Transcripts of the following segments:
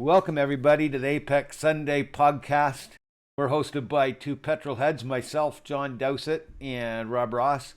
Welcome, everybody, to the Apex Sunday podcast. We're hosted by two petrol heads, myself, John Dowsett, and Rob Ross.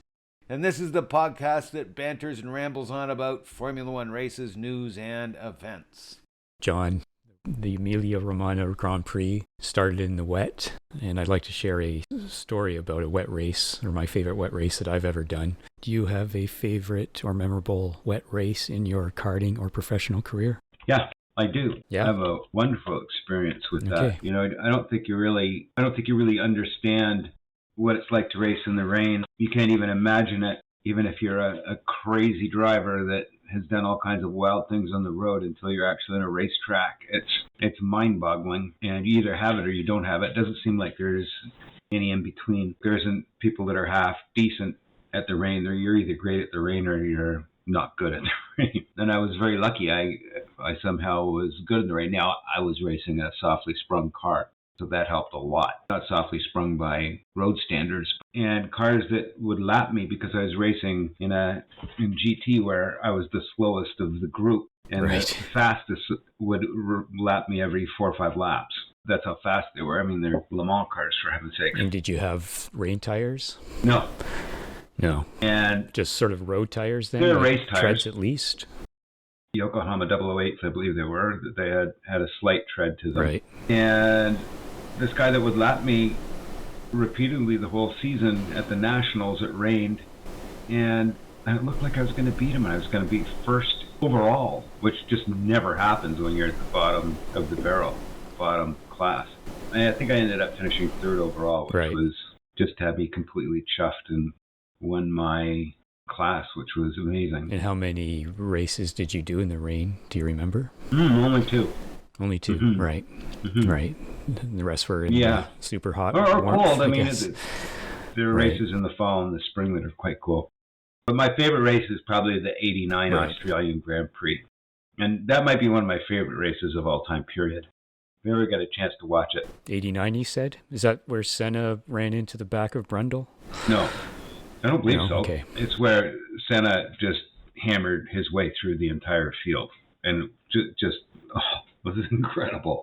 And this is the podcast that banters and rambles on about Formula One races, news, and events. John, the Emilia Romagna Grand Prix started in the wet, and I'd like to share a story about a wet race, or my favorite wet race that I've ever done. Do you have a favorite or memorable wet race in your karting or professional career? Yeah, I do. Yeah. I have a wonderful experience with that. You know, I don't think you really understand what it's like to race in the rain. You can't even imagine it, even if you're a crazy driver that has done all kinds of wild things on the road until you're actually on a racetrack. It's mind-boggling, and you either have it or you don't have it. It doesn't seem like there's any in between. There isn't people that are half decent at the rain. You're either great at the rain or you're not good at the rain. And I was very lucky. I somehow was good in the rain. Now, I was racing a softly sprung car, so that helped a lot. Not softly sprung by road standards, and cars that would lap me because I was racing in GT where I was the slowest of the group, and the fastest would lap me every 4 or 5 laps. That's how fast they were. I mean, they're Le Mans cars, for heaven's sake. And did you have rain tires? No. And just sort of road tires then? They're race tires. Treads at least? Yokohama 008s, I believe they were. They had a slight tread to them. Right. And this guy that would lap me repeatedly the whole season at the Nationals, it rained, and it looked like I was going to beat him, and I was going to be first overall, which just never happens when you're at the bottom of the barrel, bottom class. And I think I ended up finishing third overall, which was just to have me completely chuffed and won my class, which was amazing. And how many races did you do in the rain? Do you remember? Only 2. Only 2, mm-hmm. Right. Mm-hmm. Right. The rest were in super hot or warmth, cold. I mean, there are races in the fall and the spring that are quite cool. But my favorite race is probably the 89 Australian Grand Prix. And that might be one of my favorite races of all time, period. If you ever got a chance to watch it. 89, you said? Is that where Senna ran into the back of Brundle? No, I don't believe so. Okay. It's where Senna just hammered his way through the entire field. And just it was incredible.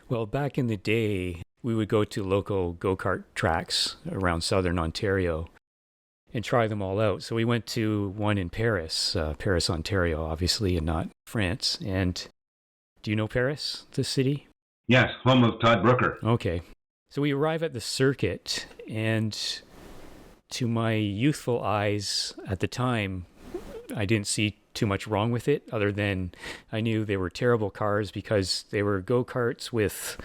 Well, back in the day, we would go to local go-kart tracks around southern Ontario and try them all out. So we went to one in Paris, Ontario, obviously, and not France. And do you know Paris, the city? Yes, home of Todd Brooker. Okay. So we arrive at the circuit, and to my youthful eyes at the time, I didn't see too much wrong with it, other than I knew they were terrible cars because they were go-karts with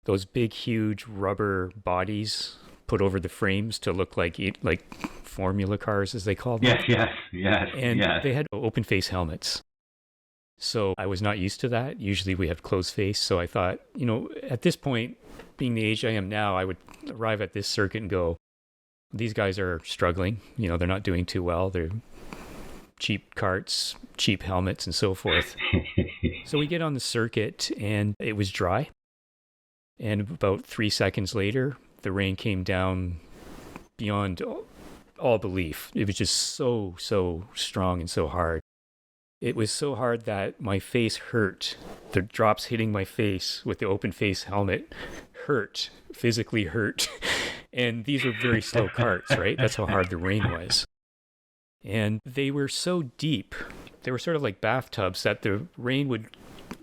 those big, huge rubber bodies put over the frames to look like formula cars, as they call them. Yes. And they had open face helmets. So I was not used to that. Usually we have closed face. So I thought, at this point, being the age I am now, I would arrive at this circuit and go, these guys are struggling. They're not doing too well. They're cheap carts, cheap helmets, and so forth. So we get on the circuit, and it was dry. And about 3 seconds later, the rain came down beyond all belief. It was just so strong and so hard. It was so hard that my face hurt. The drops hitting my face with the open face helmet physically hurt. And these were very slow carts, right? That's how hard the rain was. And they were so deep, they were sort of like bathtubs, that the rain would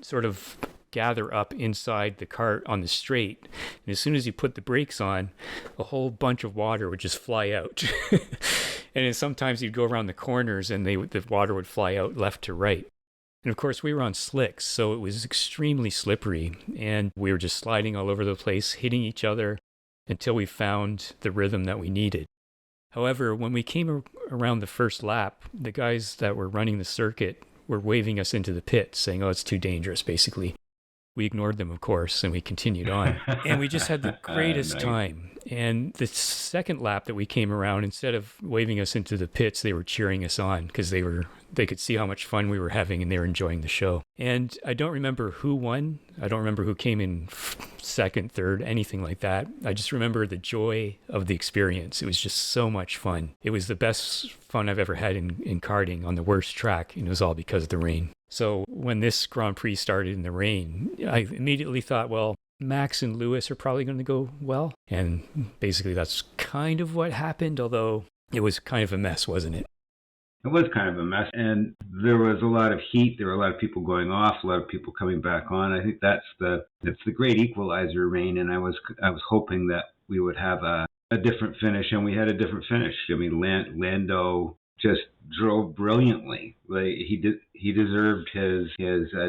sort of gather up inside the cart on the straight. And as soon as you put the brakes on, a whole bunch of water would just fly out. And then sometimes you'd go around the corners and the water would fly out left to right. And of course, we were on slicks, so it was extremely slippery. And we were just sliding all over the place, hitting each other until we found the rhythm that we needed. However, when we came around the first lap, the guys that were running the circuit were waving us into the pits, saying, it's too dangerous, basically. We ignored them, of course, and we continued on. And we just had the greatest time. And the second lap that we came around, instead of waving us into the pits, they were cheering us on because they could see how much fun we were having and they were enjoying the show. And I don't remember who won. I don't remember who came in second, third, anything like that. I just remember the joy of the experience. It was just so much fun. It was the best fun I've ever had in karting on the worst track, and it was all because of the rain. So when this Grand Prix started in the rain, I immediately thought, well, Max and Lewis are probably going to go well. And basically that's kind of what happened, although it was kind of a mess, wasn't it? It was kind of a mess, and there was a lot of heat. There were a lot of people going off, a lot of people coming back on. I think that's the great equalizer, rain, and I was hoping that we would have a different finish, and we had a different finish. I mean, Lando just drove brilliantly. Like, he deserved his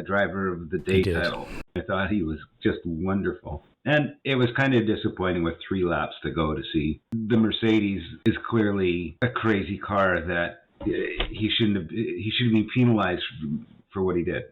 driver of the day title. I thought he was just wonderful. And it was kind of disappointing with 3 laps to go to see. The Mercedes is clearly a crazy car that he shouldn't have been penalized for what he did.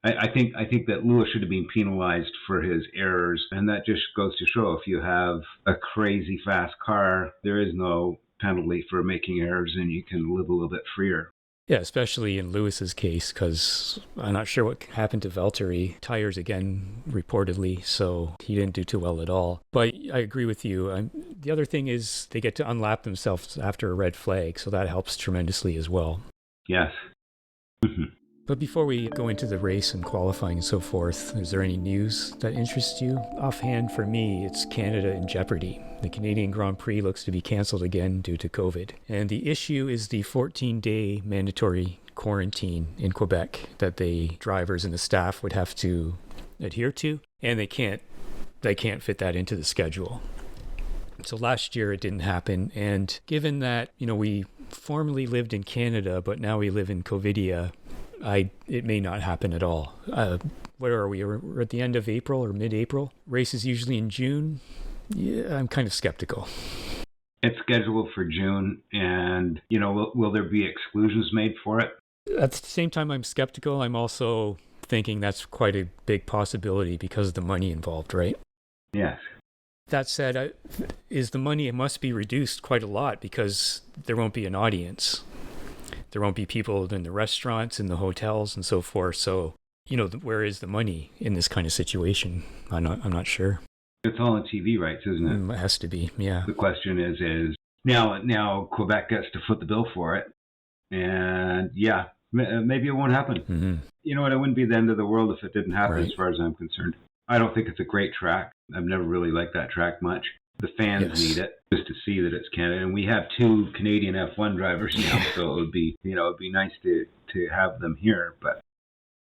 I think that Lewis should have been penalized for his errors, and that just goes to show if you have a crazy fast car, there is no penalty for making errors, and you can live a little bit freer. Yeah, especially in Lewis's case, because I'm not sure what happened to Valtteri. Tires again, reportedly, so he didn't do too well at all. But I agree with you. The other thing is they get to unlap themselves after a red flag, so that helps tremendously as well. Yes. Mm-hmm. But before we go into the race and qualifying and so forth, is there any news that interests you? Offhand, for me, it's Canada in jeopardy. The Canadian Grand Prix looks to be cancelled again due to COVID. And the issue is the 14-day mandatory quarantine in Quebec that the drivers and the staff would have to adhere to, and they can't fit that into the schedule. So last year it didn't happen, and given that, we formerly lived in Canada, but now we live in Covidia, it may not happen at all. Where are we? We're at the end of April or mid-April. Race is usually in June. Yeah, I'm kind of skeptical. It's scheduled for June, and, will there be exclusions made for it? At the same time, I'm skeptical. I'm also thinking that's quite a big possibility because of the money involved, right? Yes. That said, is the money, it must be reduced quite a lot because there won't be an audience. There won't be people in the restaurants, in the hotels, and so forth. So, where is the money in this kind of situation? I'm not sure. It's all on TV rights, isn't it? It has to be, yeah. The question is now Quebec gets to foot the bill for it, and yeah, maybe it won't happen. Mm-hmm. You know what? It wouldn't be the end of the world if it didn't happen, right, as far as I'm concerned. I don't think it's a great track. I've never really liked that track much. The fans need it just to see that it's Canada, and we have 2 Canadian F1 drivers now, so it would be nice to have them here. But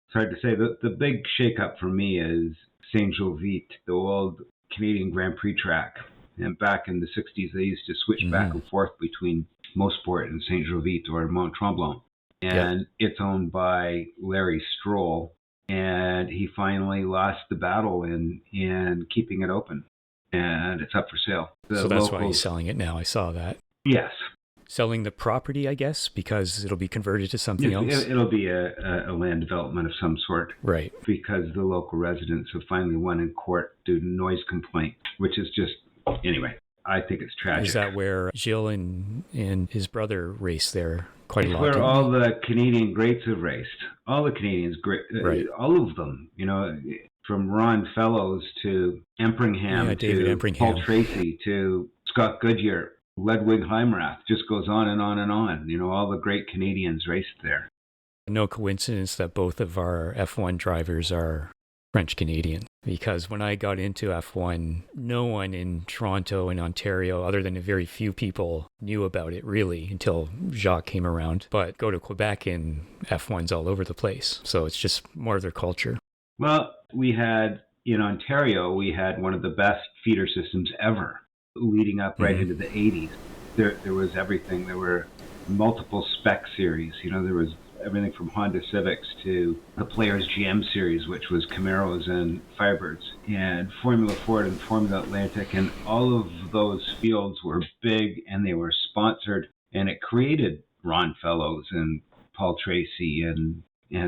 it's hard to say. The big shakeup for me is Saint-Jovite, the old Canadian Grand Prix track. And back in the 60s, they used to switch back and forth between Mosport and Saint-Jovite or Mont Tremblant. And it's owned by Larry Stroll, and he finally lost the battle in keeping it open. And it's up for sale. So that's why he's selling it now. I saw that. Yes. Selling the property, I guess, because it'll be converted to something else? It'll be a land development of some sort. Right. Because the local residents have finally won in court due to noise complaint, which is just, anyway, I think it's tragic. Is that where Gilles and his brother race there quite a lot? It's where all the Canadian greats have raced. All the Canadians, right, all of them, from Ron Fellows to Empringham to Paul Tracy to Scott Goodyear, Ludwig Heimrath, just goes on and on and on. All the great Canadians raced there. No coincidence that both of our F1 drivers are French Canadian, because when I got into F1, no one in Toronto and Ontario, other than a very few people, knew about it really until Jacques came around. But go to Quebec and F1's all over the place. So it's just more of their culture. Well, in Ontario, we had one of the best feeder systems ever, leading up right into the 80s. There was everything. There were multiple spec series. There was everything from Honda Civics to the Players GM series, which was Camaros and Firebirds, and Formula Ford and Formula Atlantic, and all of those fields were big and they were sponsored, and it created Ron Fellows and Paul Tracy and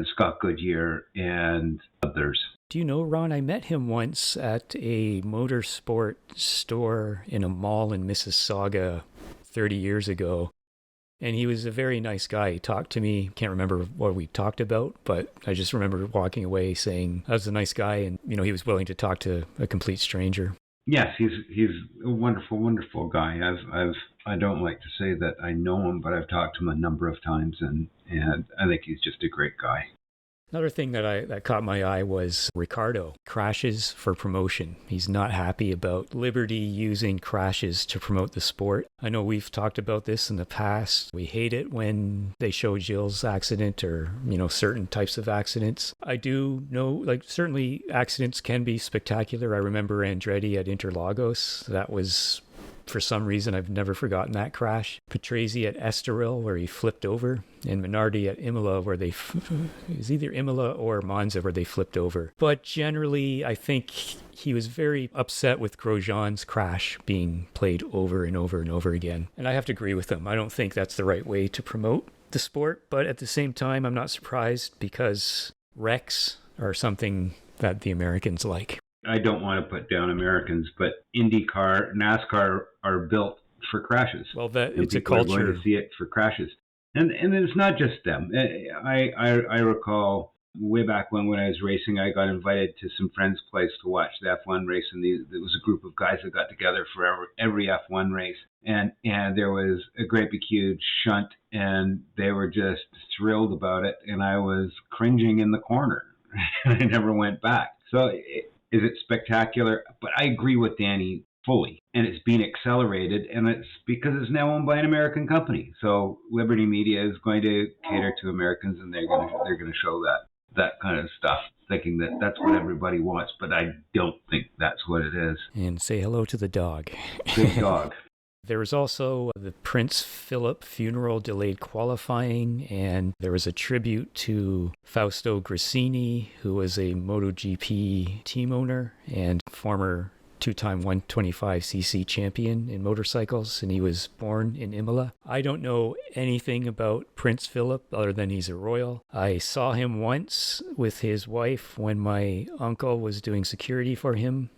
Scott Goodyear and others. Do you know Ron? I met him once at a motorsport store in a mall in Mississauga 30 years ago. And he was a very nice guy. He talked to me. Can't remember what we talked about, but I just remember walking away saying, that was a nice guy. And, he was willing to talk to a complete stranger. Yes, he's a wonderful, wonderful guy. I don't like to say that I know him, but I've talked to him a number of times, and I think he's just a great guy. Another thing that caught my eye was Ricardo. Crashes for promotion. He's not happy about Liberty using crashes to promote the sport. I know we've talked about this in the past. We hate it when they show Gilles' accident or, certain types of accidents. I do know, certainly accidents can be spectacular. I remember Andretti at Interlagos. That was... For some reason, I've never forgotten that crash. Patrese at Estoril, where he flipped over, and Minardi at Imola, where it was either Imola or Monza, where they flipped over. But generally, I think he was very upset with Grosjean's crash being played over and over and over again. And I have to agree with him. I don't think that's the right way to promote the sport. But at the same time, I'm not surprised because wrecks are something that the Americans like. I don't want to put down Americans, but IndyCar, NASCAR are built for crashes. Well, it's a culture. Are going to see it for crashes, and it's not just them. I recall way back when I was racing, I got invited to some friends' place to watch the F1 race, and there was a group of guys that got together for every F1 race, and there was a great big huge shunt, and they were just thrilled about it, and I was cringing in the corner. I never went back. So. Is it spectacular? But I agree with Danny fully. And it's being accelerated, and it's because it's now owned by an American company. So Liberty Media is going to cater to Americans, and they're going to show that kind of stuff, thinking that that's what everybody wants. But I don't think that's what it is. And say hello to the dog. Big dog. There was also the Prince Philip funeral delayed qualifying, and there was a tribute to Fausto Grassini, who was a MotoGP team owner and former two-time 125cc champion in motorcycles, and he was born in Imola. I don't know anything about Prince Philip other than he's a royal. I saw him once with his wife when my uncle was doing security for him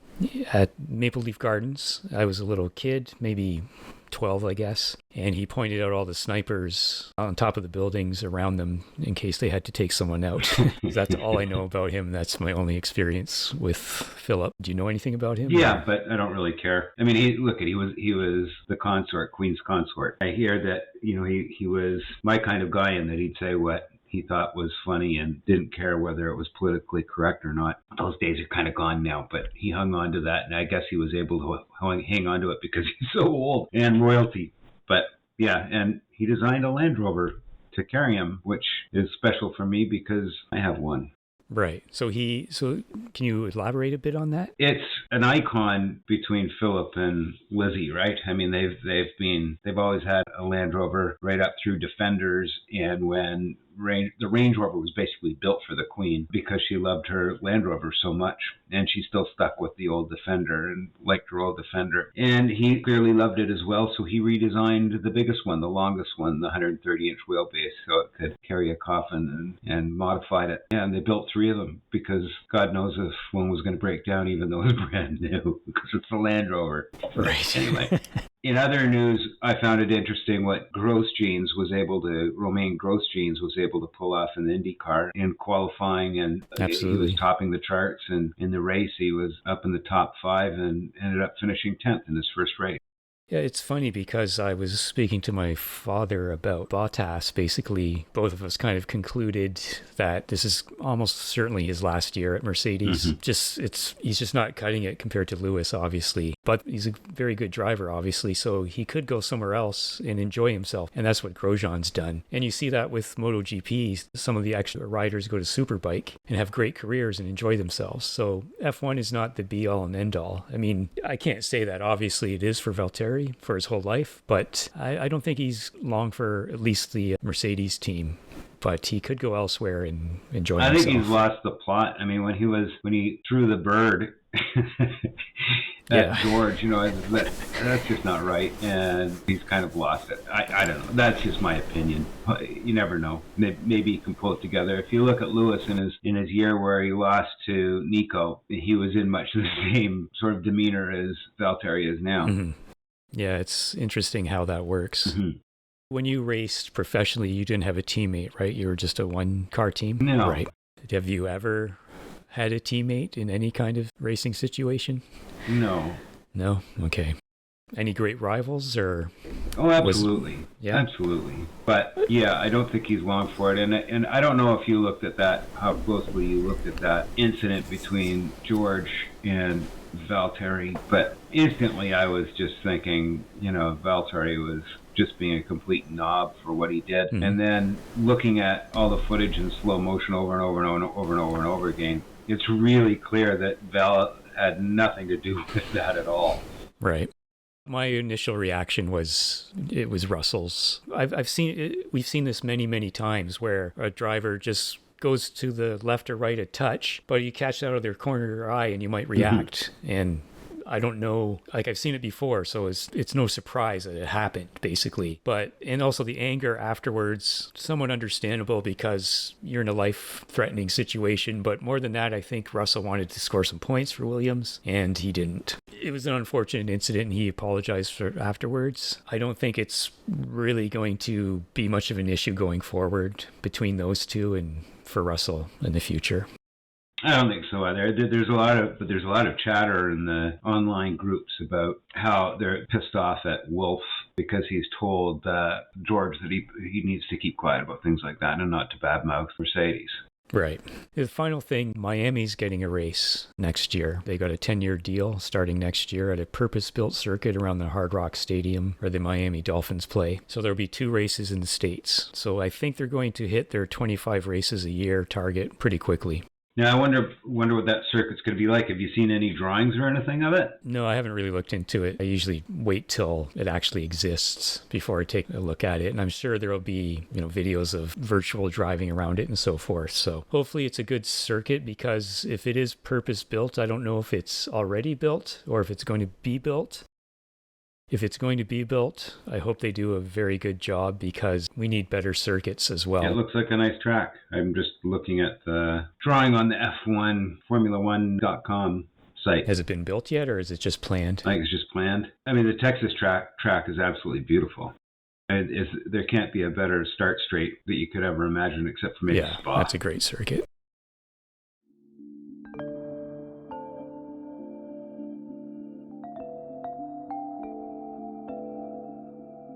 at Maple Leaf Gardens. I was a little kid, maybe 12, I guess, and he pointed out all the snipers on top of the buildings around them in case they had to take someone out. That's all I know about him. That's my only experience with Philip. Do you know anything about him? Yeah, but I don't really care. I mean, he was the consort, Queen's consort. I hear that, he was my kind of guy, and that he'd say what he thought was funny and didn't care whether it was politically correct or not. Those days are kind of gone now, but he hung on to that, and I guess he was able to hang on to it because he's so old and royalty. But yeah, and he designed a Land Rover to carry him, which is special for me because I have one. Right. So can you elaborate a bit on that? It's an icon between Philip and Lizzie, right? I mean, they've always had a Land Rover right up through Defenders, and when the Range Rover was basically built for the Queen because she loved her Land Rover so much, and she still stuck with the old Defender and liked her old Defender. And he clearly loved it as well, so he redesigned the biggest one, the longest one, the 130-inch wheelbase, so it could carry a coffin, and modified it. And they built 3 of them because God knows if one was going to break down, even though it was brand new, because it's a Land Rover. Right. Anyway. In other news, I found it interesting what Romain Grosjean was able to pull off in the IndyCar in qualifying, and Absolutely. He was topping the charts, and in the race he was up in the top 5 and ended up finishing 10th in his first race. Yeah, it's funny because I was speaking to my father about Bottas. Basically, both of us kind of concluded that this is almost certainly his last year at Mercedes. Mm-hmm. He's just not cutting it compared to Lewis, obviously. But he's a very good driver, obviously, so he could go somewhere else and enjoy himself. And that's what Grosjean's done. And you see that with MotoGP. Some of the extra riders go to Superbike and have great careers and enjoy themselves. So F1 is not the be-all and end-all. I mean, I can't say that. Obviously, it is for Valtteri for his whole life, but I don't think he's long for at least the Mercedes team. But he could go elsewhere and enjoy himself. I think he's lost the plot. I mean, when he threw the bird at George, that's just not right, and he's kind of lost it. I don't know. That's just my opinion. You never know. Maybe he can pull it together. If you look at Lewis in his year where he lost to Nico, he was in much the same sort of demeanor as Valtteri is now. Mm-hmm. Yeah, it's interesting how that works. Mm-hmm. When you raced professionally, you didn't have a teammate, right? You were just a one-car team? No. Right. Have you ever had a teammate in any kind of racing situation? No. No? Okay. Any great rivals or? Oh, absolutely. Absolutely. But yeah, I don't think he's long for it. And I don't know if you looked at that, how closely you looked at that incident between George and Valtteri, but instantly I was just thinking, Valtteri was just being a complete knob for what he did. Mm-hmm. And then looking at all the footage in slow motion over and over and over and over and over again, it's really clear that Val had nothing to do with that at all. Right. My initial reaction was it was Russell's. We've seen this many times where a driver just goes to the left or right a touch, but you catch that out of their corner eye and you might react. Mm-hmm. And I don't know, I've seen it before, so it's no surprise that it happened, basically. And also the anger afterwards, somewhat understandable because you're in a life-threatening situation. But more than that, I think Russell wanted to score some points for Williams, and he didn't. It was an unfortunate incident, and he apologized for it afterwards. I don't think it's really going to be much of an issue going forward between those two and for Russell in the future. I don't think so either. There's a lot of chatter in the online groups about how they're pissed off at Wolff because he's told George that he needs to keep quiet about things like that and not to badmouth Mercedes. Right. The final thing, Miami's getting a race next year. They got a 10-year deal starting next year at a purpose-built circuit around the Hard Rock Stadium where the Miami Dolphins play. So there'll be 2 races in the States. So I think they're going to hit their 25 races a year target pretty quickly. Now, I wonder what that circuit's going to be like. Have you seen any drawings or anything of it? No, I haven't really looked into it. I usually wait till it actually exists before I take a look at it. And I'm sure there will be, videos of virtual driving around it and so forth. So hopefully it's a good circuit, because if it is purpose-built, I don't know if it's already built or if it's going to be built. If it's going to be built, I hope they do a very good job, because we need better circuits as well. It looks like a nice track. I'm just looking at the drawing on the F1 Formula1.com site. Has it been built yet, or is it just planned? I think it's just planned. I mean, the Texas track is absolutely beautiful. There can't be a better start straight that you could ever imagine, except for maybe Spa. That's a great circuit.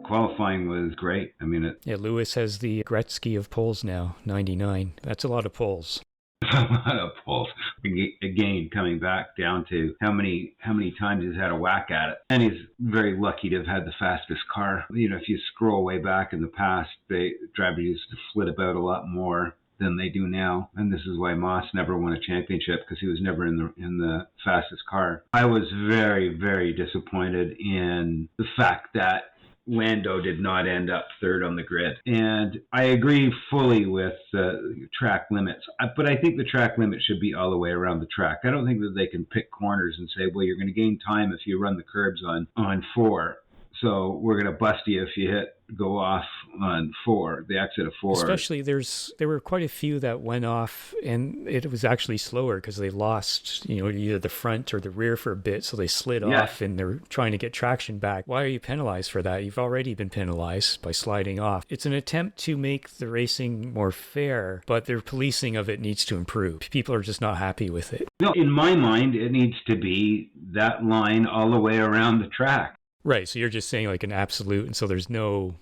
Qualifying was great. I mean, Lewis has the Gretzky of poles now, 99. That's a lot of poles. A lot of poles. Again, coming back down to how many times he's had a whack at it. And he's very lucky to have had the fastest car. If you scroll way back in the past, drivers used to flit about a lot more than they do now. And this is why Moss never won a championship, because he was never in the fastest car. I was very, very disappointed in the fact that Lando did not end up third on the grid. And I agree fully with the track limits, but I think the track limit should be all the way around the track. I don't think that they can pick corners and say, well, you're going to gain time if you run the curbs on 4. So we're going to bust you if you go off on 4, the exit of 4. Especially there were quite a few that went off, and it was actually slower because they lost, either the front or the rear for a bit, so they slid off and they're trying to get traction back. Why are you penalized for that? You've already been penalized by sliding off. It's an attempt to make the racing more fair, but their policing of it needs to improve. People are just not happy with it. No, in my mind, it needs to be that line all the way around the track. Right, so you're just saying like an absolute, and so there's no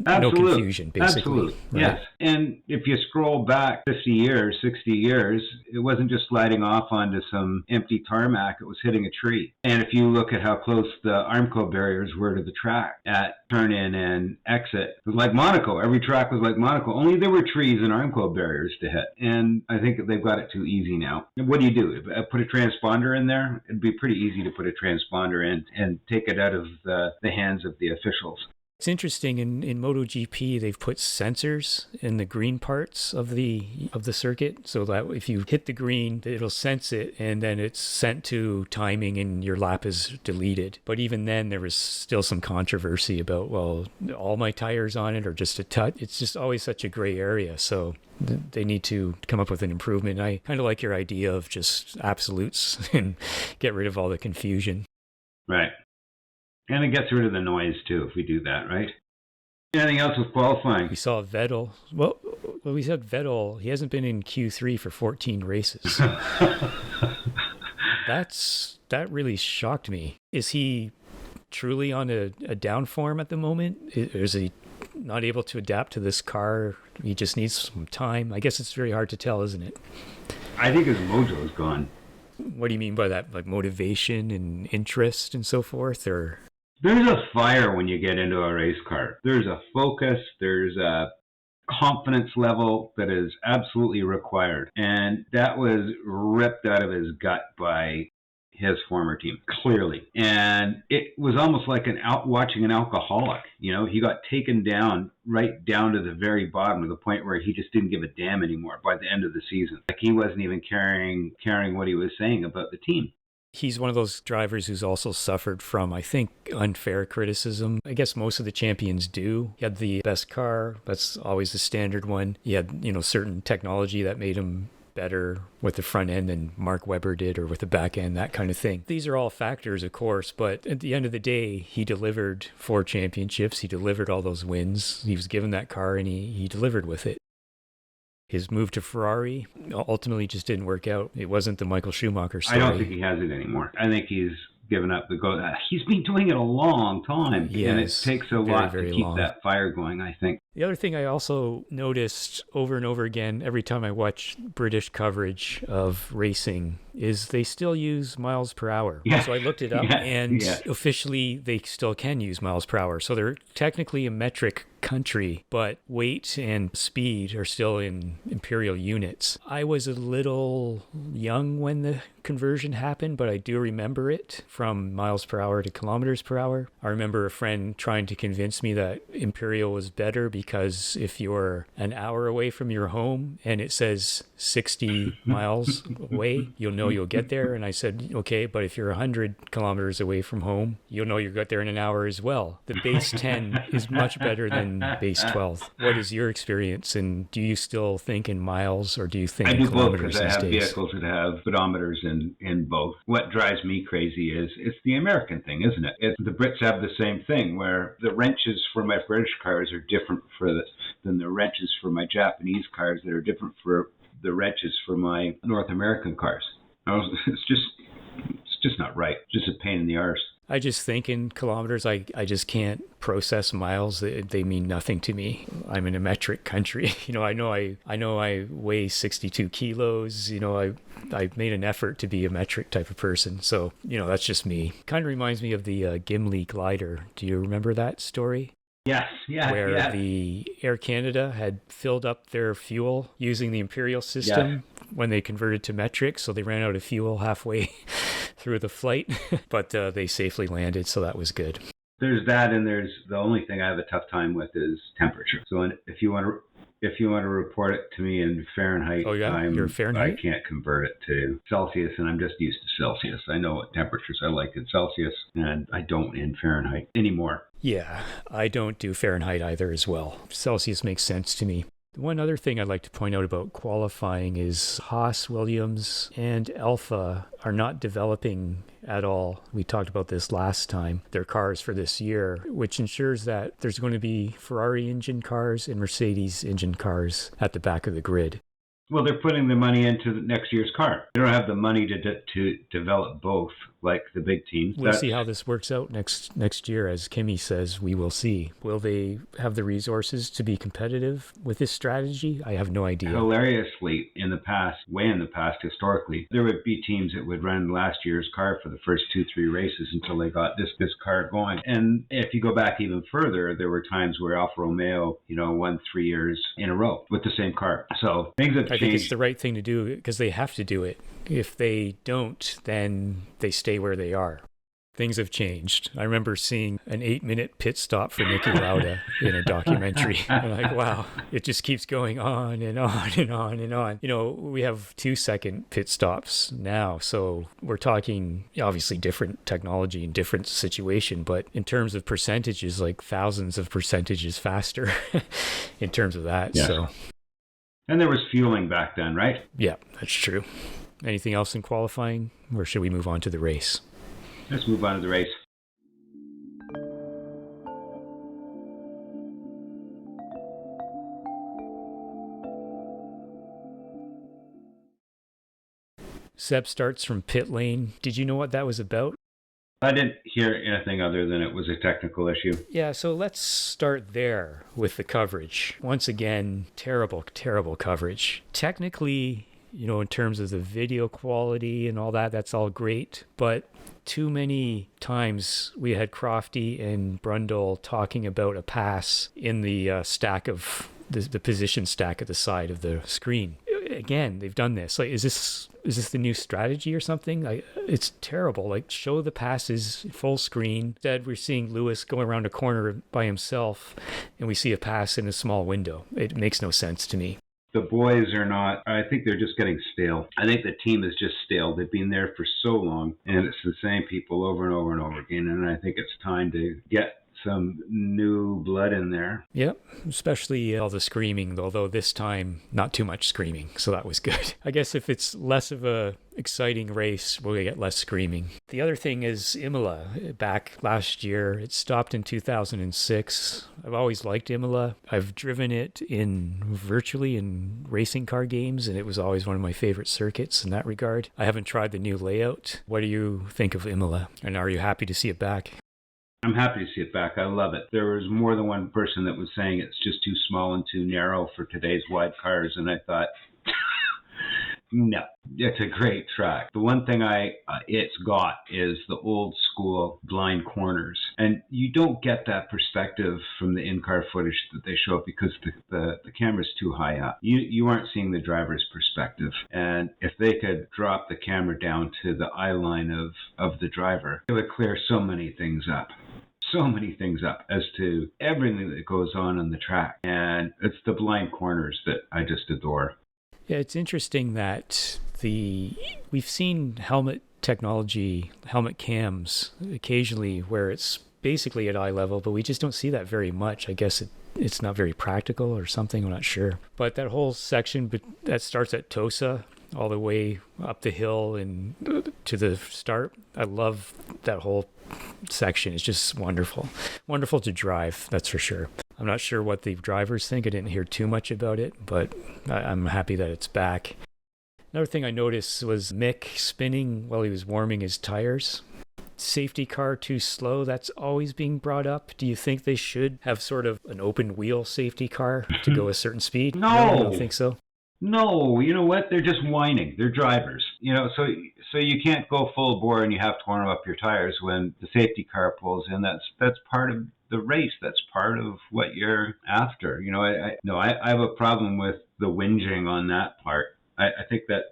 confusion, basically. Absolutely, right? Yes. And if you scroll back 50 years, 60 years, it wasn't just sliding off onto some empty tarmac, it was hitting a tree. And if you look at how close the Armco barriers were to the track at turn-in and exit, it was like Monaco. Every track was like Monaco, only there were trees and Armco barriers to hit. And I think they've got it too easy now. What do? Put a transponder in there? It'd be pretty easy to put a transponder in and take it out of the hands of the officials. It's interesting, in MotoGP, they've put sensors in the green parts of the circuit, so that if you hit the green, it'll sense it, and then it's sent to timing and your lap is deleted. But even then, there was still some controversy about, well, all my tires on it or just a touch. It's just always such a gray area, so they need to come up with an improvement. I kind of like your idea of just absolutes and get rid of all the confusion. Right. And it gets rid of the noise, too, if we do that, right? Anything else with qualifying? We saw Vettel. Well, we said Vettel. He hasn't been in Q3 for 14 races. That really shocked me. Is he truly on a down form at the moment? Is he not able to adapt to this car? He just needs some time. I guess it's very hard to tell, isn't it? I think his mojo is gone. What do you mean by that? Like motivation and interest and so forth, or? There's a fire when you get into a race car. There's a focus. There's a confidence level that is absolutely required. And that was ripped out of his gut by his former team, clearly. And it was almost like watching an alcoholic. You know, he got taken down, right down to the very bottom, to the point where he just didn't give a damn anymore by the end of the season. Like, he wasn't even caring what he was saying about the team. He's one of those drivers who's also suffered from, I think, unfair criticism. I guess most of the champions do. He had the best car. That's always the standard one. He had, certain technology that made him better with the front end than Mark Webber did, or with the back end, that kind of thing. These are all factors, of course, but at the end of the day, he delivered 4 championships. He delivered all those wins. He was given that car and he delivered with it. His move to Ferrari ultimately just didn't work out. It wasn't the Michael Schumacher story. I don't think he has it anymore. I think he's given up the ghost. He's been doing it a long time, yes, and it takes a lot to keep that fire going, I think. The other thing I also noticed over and over again every time I watch British coverage of racing is they still use miles per hour. Yeah. So I looked it up, and officially they still can use miles per hour. So they're technically a metric country, but weight and speed are still in imperial units. I was a little young when the conversion happened, but I do remember it from miles per hour to kilometers per hour. I remember a friend trying to convince me that imperial was better because if you're an hour away from your home and it says 60 miles away, you'll know you'll get there. And I said, okay, but if you're 100 kilometers away from home, you'll know you'll get there in an hour as well. The base 10 is much better than base 12. What is your experience? And do you still think in miles, or do you think in kilometers these days? I do both, because I have vehicles that have speedometers in both. What drives me crazy is it's the American thing, isn't it? The Brits have the same thing, where the wrenches for my British cars are different than the wrenches for my Japanese cars that are different for the wrenches for my North American cars. It's just not right. It's just a pain in the arse. I just think in kilometers, I just can't process miles. They mean nothing to me. I'm in a metric country. I know I weigh 62 kilos. I made an effort to be a metric type of person. So, that's just me. Kind of reminds me of the Gimli glider. Do you remember that story? Yes, yeah. Where the Air Canada had filled up their fuel using the imperial system when they converted to metric, so they ran out of fuel halfway through the flight, but they safely landed, so that was good. There's that, and there's the only thing I have a tough time with is temperature. So if you want to report it to me in Fahrenheit, you're Fahrenheit? I can't convert it to Celsius, and I'm just used to Celsius. I know what temperatures I like in Celsius, and I don't in Fahrenheit anymore. Yeah, I don't do Fahrenheit either as well. Celsius makes sense to me. One other thing I'd like to point out about qualifying is Haas, Williams, and Alfa are not developing at all. We talked about this last time, their cars for this year, which ensures that there's going to be Ferrari engine cars and Mercedes engine cars at the back of the grid. Well, they're putting the money into next year's car. They don't have the money to develop both like the big teams. We'll see how this works out next year. As Kimmy says, we will see. Will they have the resources to be competitive with this strategy? I have no idea. Hilariously, way in the past, historically, there would be teams that would run last year's car for the first 2-3 races until they got this car going. And if you go back even further, there were times where Alfa Romeo, won 3 years in a row with the same car. So things have changed. I think it's the right thing to do because they have to do it. If they don't, then they stay where they are. Things have changed. I remember seeing an 8-minute pit stop for Niki Lauda in a documentary. I'm like, wow, it just keeps going on and on and on and on. We have 2-second pit stops now. So we're talking obviously different technology and different situation, but in terms of percentages, like thousands of percentages faster in terms of that. Yeah. So. And there was fueling back then, right? Yeah, that's true. Anything else in qualifying, or should we move on to the race? Let's move on to the race. Seb starts from pit lane. Did you know what that was about? I didn't hear anything other than it was a technical issue. Yeah, so let's start there with the coverage. Once again, terrible, terrible coverage. Technically, in terms of the video quality and all that, that's all great. But too many times we had Crofty and Brundle talking about a pass in the stack of the position stack at the side of the screen. Again, they've done this. Like, is this the new strategy or something? It's terrible. Like, show the passes full screen. Instead, we're seeing Lewis go around a corner by himself, and we see a pass in a small window. It makes no sense to me. The boys are not, I think they're just getting stale. I think the team is just stale. They've been there for so long, and it's the same people over and over and over again, and I think it's time to get some new blood in there. Yep, especially all the screaming, although this time not too much screaming, so that was good. I guess if it's less of a exciting race, we'll get less screaming. The other thing is Imola. Back last year, it stopped in 2006. I've always liked Imola. I've driven it virtually in racing car games, and it was always one of my favorite circuits in that regard. I haven't tried the new layout. What do you think of Imola, and are you happy to see it back? I'm happy to see it back. I love it. There was more than one person that was saying it's just too small and too narrow for today's wide cars, and I thought, no, it's a great track. The one thing it's got is the old school blind corners, and you don't get that perspective from the in-car footage that they show because the camera's too high up. You aren't seeing the driver's perspective, and if they could drop the camera down to the eye line of the driver, it would clear so many things up as to everything that goes on the track. And it's the blind corners that I just adore. Yeah, it's interesting that we've seen helmet technology, helmet cams occasionally where it's basically at eye level, but we just don't see that very much. I guess it's not very practical or something, I'm not sure. But that whole section that starts at Tosa all the way up the hill and to the start, I love that whole section. It's just wonderful. Wonderful to drive, that's for sure. I'm not sure what the drivers think. I didn't hear too much about it, but I'm happy that it's back. Another thing I noticed was Mick spinning while he was warming his tires. Safety car too slow, that's always being brought up. Do you think they should have sort of an open wheel safety car to go a certain speed? No, I don't think so. No, you know what? They're just whining. They're drivers. So you can't go full bore and you have to warm up your tires when the safety car pulls in. That's part of the race. That's part of what you're after. I have a problem with the whinging on that part. I think that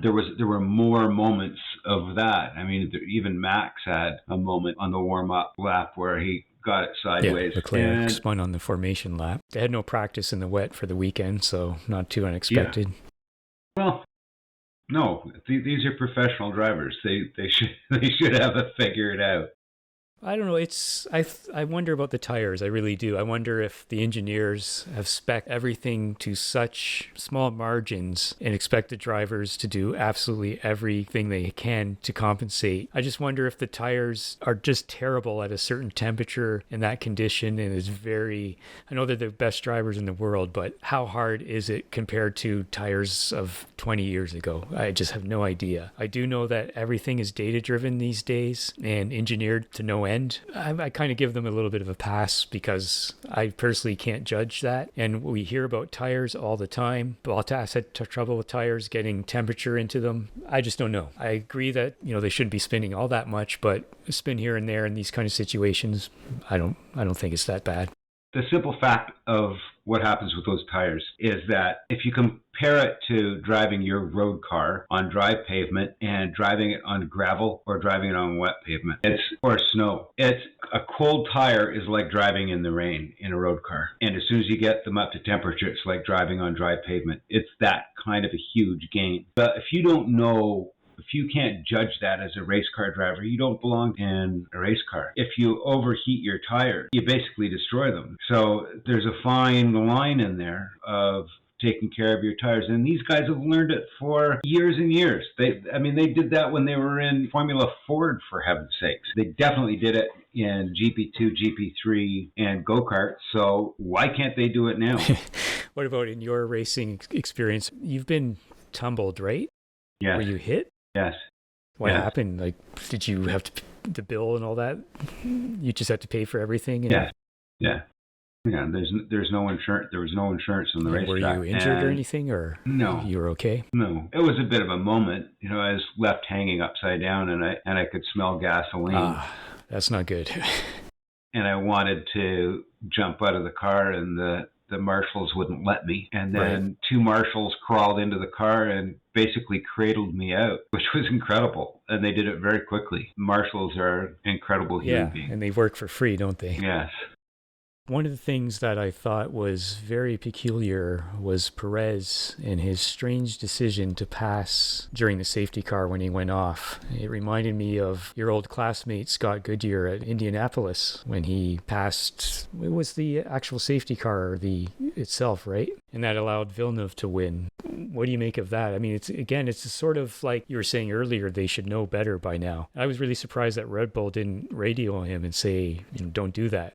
there were more moments of that. I mean, even Max had a moment on the warm up lap where he got it sideways. Yeah, Leclerc spun on the formation lap. They had no practice in the wet for the weekend, so not too unexpected. Yeah. Well, no, these are professional drivers. They should have it figured out. I don't know. I wonder about the tires. I really do. I wonder if the engineers have spec'd everything to such small margins and expect the drivers to do absolutely everything they can to compensate. I just wonder if the tires are just terrible at a certain temperature in that condition, and I know they're the best drivers in the world, but how hard is it compared to tires of 20 years ago? I just have no idea. I do know that everything is data-driven these days and engineered to no end. I kind of give them a little bit of a pass because I personally can't judge that. And we hear about tires all the time. Bottas had trouble with tires, getting temperature into them. I just don't know. I agree that, they shouldn't be spinning all that much, but a spin here and there in these kind of situations, I don't think it's that bad. The simple fact of what happens with those tires is that if you compare it to driving your road car on dry pavement and driving it on gravel or driving it on wet pavement, or snow, it's a cold tire is like driving in the rain in a road car. And as soon as you get them up to temperature, it's like driving on dry pavement. It's that kind of a huge gain. But if you can't judge that as a race car driver, you don't belong in a race car. If you overheat your tires, you basically destroy them. So there's a fine line in there of taking care of your tires. And these guys have learned it for years and years. They did that when they were in Formula Ford, for heaven's sakes. They definitely did it in GP2, GP3, and go-karts. So why can't they do it now? What about in your racing experience? You've been tumbled, right? Yeah. Were you hit? Yes. What happened? Like, did you have to the bill and all that? You just had to pay for everything? And... Yeah. There's no insurance. There was no insurance on the racetrack. Were you injured or anything, or no? You were okay? No. It was a bit of a moment. I was left hanging upside down, and I could smell gasoline. That's not good. And I wanted to jump out of the car, and the marshals wouldn't let me. And then two marshals crawled into the car and basically cradled me out, which was incredible. And they did it very quickly. Marshals are incredible human beings. And they work for free, don't they? Yes. One of the things that I thought was very peculiar was Perez and his strange decision to pass during the safety car when he went off. It reminded me of your old classmate Scott Goodyear at Indianapolis when he passed. It was the actual safety car itself, right? And that allowed Villeneuve to win. What do you make of that? I mean, it's sort of like you were saying earlier, they should know better by now. I was really surprised that Red Bull didn't radio him and say, don't do that.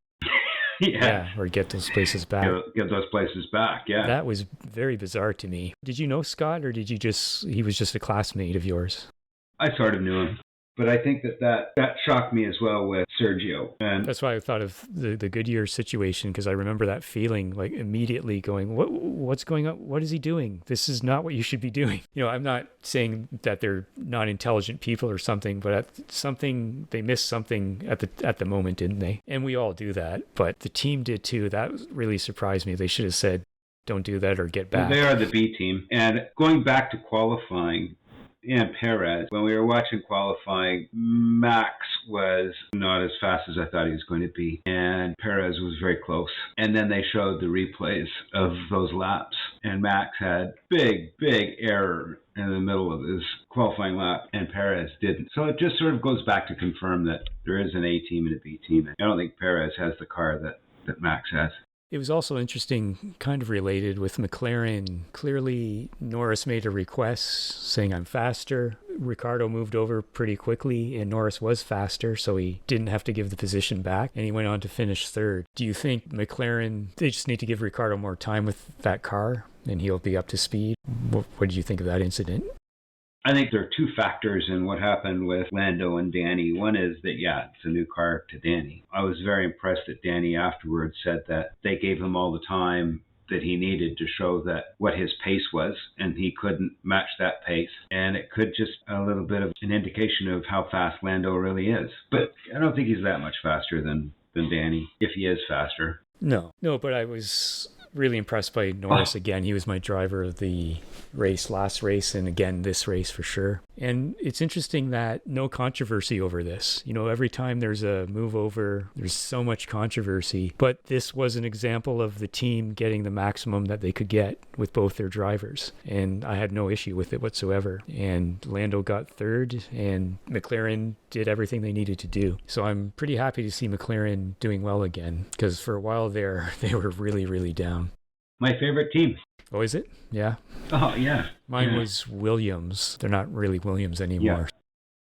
Yeah, or get those places back. Get those places back, yeah. That was very bizarre to me. Did you know Scott, or he was just a classmate of yours? I sort of knew him. But I think that shocked me as well with Sergio. And that's why I thought of the Goodyear situation, because I remember that feeling, like immediately going, what's going on? What is he doing? This is not what you should be doing. I'm not saying that they're not intelligent people or something, but they missed something at the moment, didn't they? And we all do that, but the team did too. That really surprised me. They should have said, don't do that or get back. They are the B team. And going back to qualifying, and Perez, when we were watching qualifying, Max was not as fast as I thought he was going to be, and Perez was very close. And then they showed the replays of those laps, and Max had big error in the middle of his qualifying lap, and Perez didn't. So it just sort of goes back to confirm that there is an A team and a B team. I don't think Perez has the car that Max has. It was also interesting, kind of related with McLaren. Clearly, Norris made a request saying, I'm faster. Ricciardo moved over pretty quickly, and Norris was faster, so he didn't have to give the position back, and he went on to finish third. Do you think McLaren, they just need to give Ricciardo more time with that car, and he'll be up to speed? What did you think of that incident? I think there are two factors in what happened with Lando and Danny. One is that, it's a new car to Danny. I was very impressed that Danny afterwards said that they gave him all the time that he needed to show that what his pace was, and he couldn't match that pace. And it could just a little bit of an indication of how fast Lando really is. But I don't think he's that much faster than Danny, if he is faster. No, but I was really impressed by Norris again. He was my driver of the last race, and again this race for sure. And it's interesting that no controversy over this. Every time there's a move over, there's so much controversy. But this was an example of the team getting the maximum that they could get with both their drivers. And I had no issue with it whatsoever. And Lando got third, and McLaren did everything they needed to do. So I'm pretty happy to see McLaren doing well again, because for a while there, they were really, really down. My favorite team. Oh, is it? Yeah. Oh, yeah. Mine was Williams. They're not really Williams anymore.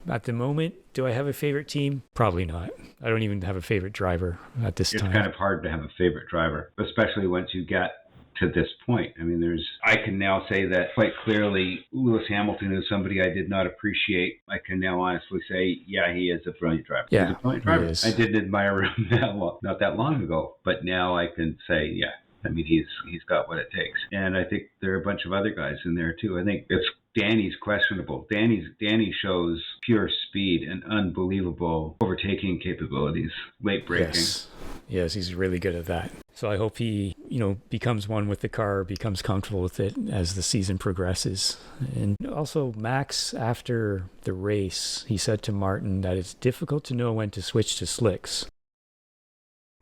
Yeah. At the moment, do I have a favorite team? Probably not. I don't even have a favorite driver at this time. It's kind of hard to have a favorite driver, especially once you get to this point. I mean, I can now say that quite clearly Lewis Hamilton is somebody I did not appreciate. I can now honestly say, he is a brilliant driver. Yeah, he's a brilliant driver. He is. I didn't admire him not that long ago, but now I can say, I mean, he's got what it takes. And I think there are a bunch of other guys in there too. I think Danny's questionable. Danny shows pure speed and unbelievable overtaking capabilities, late braking. Yes, he's really good at that. So I hope he, becomes one with the car, becomes comfortable with it as the season progresses. And also Max, after the race, he said to Martin that it's difficult to know when to switch to slicks.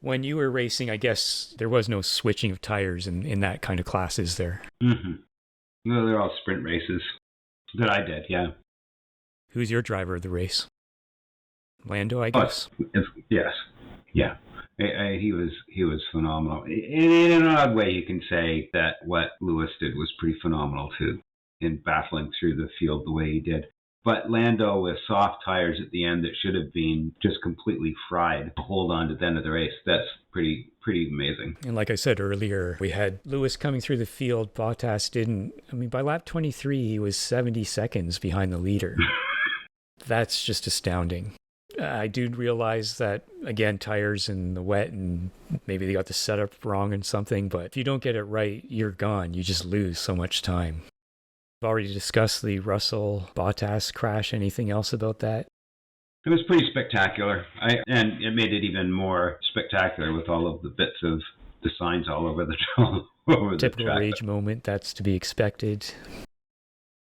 When you were racing, I guess there was no switching of tires in that kind of class, is there? Mm-hmm. No, they're all sprint races that I did, yeah. Who's your driver of the race? Lando, I guess? Yes, yeah. He was phenomenal. In an odd way, you can say that what Lewis did was pretty phenomenal too, in battling through the field the way he did. But Lando with soft tires at the end that should have been just completely fried to hold on to the end of the race. That's pretty amazing. And like I said earlier, we had Lewis coming through the field. Bottas didn't. I mean, by lap 23, he was 70 seconds behind the leader. That's just astounding. I do realize that, again, tires and the wet, and maybe they got the setup wrong and something, but if you don't get it right, you're gone. You just lose so much time. I've already discussed the Russell-Bottas crash. Anything else about that? It was pretty spectacular. And it made it even more spectacular with all of the bits of the signs all over the Typical track. rage moment, that's to be expected.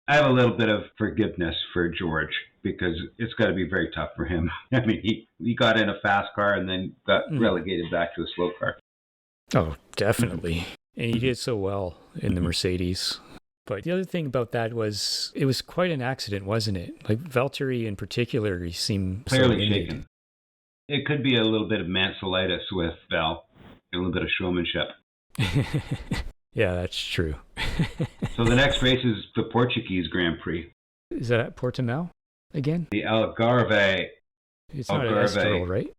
I have a little bit of forgiveness for George because it's got to be very tough for him. I mean, he got in a fast car and then got relegated back to a slow car. Oh, definitely. And he did so well in the Mercedes. But the other thing about that was it was quite an accident, wasn't it? Like Valtteri in particular, he seemed clearly shaken. It could be a little bit of Manselitis with Val, a little bit of showmanship. Yeah, that's true. So the next race is the Portuguese Grand Prix. Is that at Portimao again? The Algarve. It's not at Estoril, right?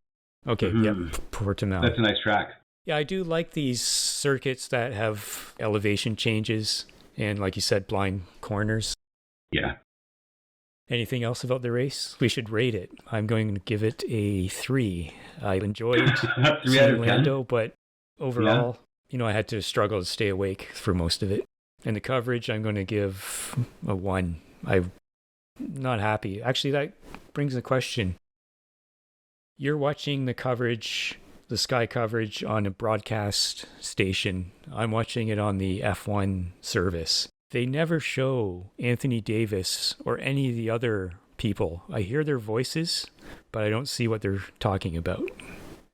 Okay, Yep, Portimao. That's a nice track. Yeah, I do like these circuits that have elevation changes and, like you said, blind corners. Yeah. Anything else about the race? We should rate it. I'm going to give it a 3. I enjoyed 3 out of 10. Lando, but overall, I had to struggle to stay awake for most of it. And the coverage, I'm going to give a 1. I'm not happy. Actually, that brings a question. You're watching the coverage, the Sky coverage on a broadcast station. I'm watching it on the F1 service. They never show Anthony Davis or any of the other people. I hear their voices, but I don't see what they're talking about.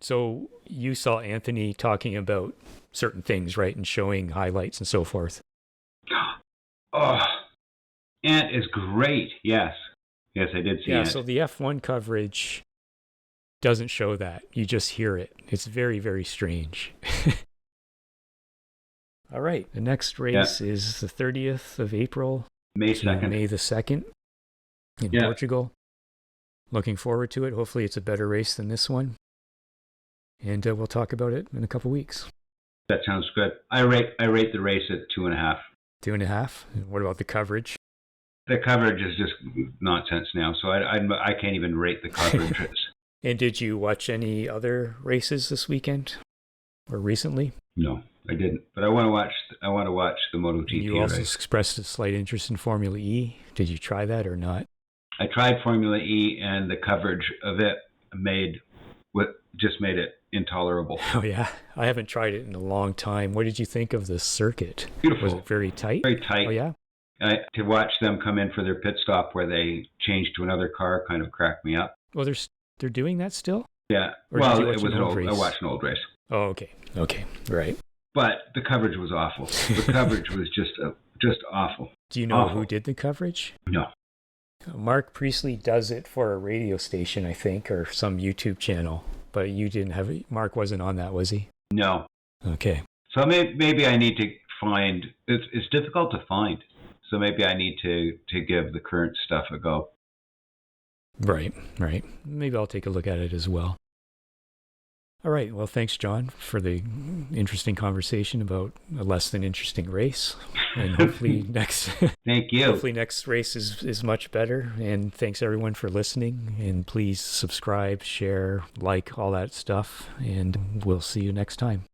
So you saw Anthony talking about certain things, right? And showing highlights and so forth. Oh, Ant is great. Yes. Yes, I did see Ant. Yeah, so the F1 coverage doesn't show that. You just hear it. It's very, very strange. All right. The next race is the 30th of April. May 2nd. May the 2nd in Portugal. Looking forward to it. Hopefully it's a better race than this one. And we'll talk about it in a couple weeks. That sounds good. I rate the race at 2.5. 2.5? And what about the coverage? The coverage is just nonsense now, so I can't even rate the coverage. And did you watch any other races this weekend or recently? No, I didn't. But I want to watch the MotoGP race. You also expressed a slight interest in Formula E. Did you try that or not? I tried Formula E, and the coverage of it just made it intolerable. Oh yeah, I haven't tried it in a long time. What did you think of the circuit? Beautiful. Was it very tight? Very tight. Oh yeah. To watch them come in for their pit stop where they changed to another car kind of cracked me up. Well, they're doing that still? Yeah. Or well, it was an old race. I watched an old race. Oh, okay, right. But the coverage was awful. The coverage was just awful. Do you know who did the coverage? No. Mark Priestley does it for a radio station, I think, or some YouTube channel. But you didn't have it. Mark wasn't on that, was he? No. Okay. So maybe I need to find. It's difficult to find. So maybe I need to give the current stuff a go. Right. Maybe I'll take a look at it as well. All right. Well, thanks, John, for the interesting conversation about a less than interesting race. And hopefully Thank you. Hopefully next race is much better. And thanks everyone for listening. And please subscribe, share, like, all that stuff. And we'll see you next time.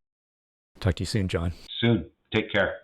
Talk to you soon, John. Soon. Take care.